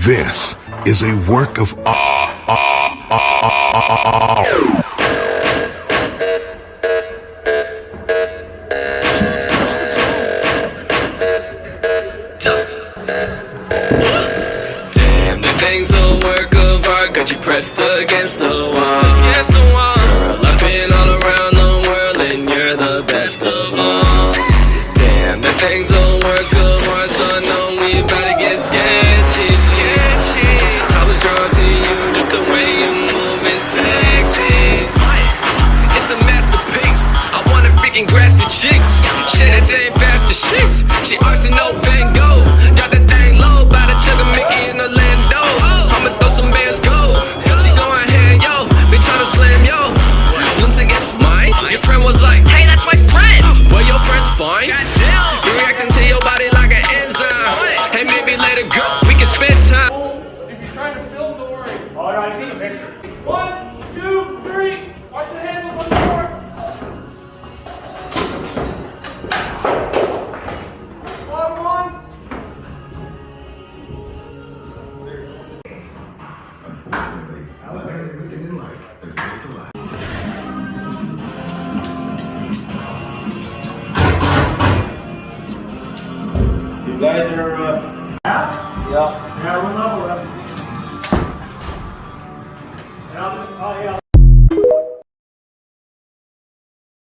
This is a work of Damn, that thing's a work of art. Got you pressed against the wall. Girl, I've been all around the world and you're the best of all. Damn, that thing's a work of art, so I know we about to get sketchy. I was drawn to you, just the way you move is sexy. It's a masterpiece. I wanna freaking grasp your cheeks. Shit, that thing fast as sheets. She Arsenal Van Gogh. Drop that thing low, by the chugga Mickey in Orlando. I'ma throw some bands gold. She going hand, yo. Been tryna slam, yo. Once against mine, your friend was like, hey, that's my friend. Well, your friend's fine. You reacting to your body like an enzyme. Hey, maybe later, girl, we can spend time. If you're trying to film, don't worry. Oh, no, I see the picture. 1, 2, 3. Watch the handles on the door. One. Unfortunately, not everything in life is built to last. You guys are, Yeah, we'll level up. And I'll just, yeah.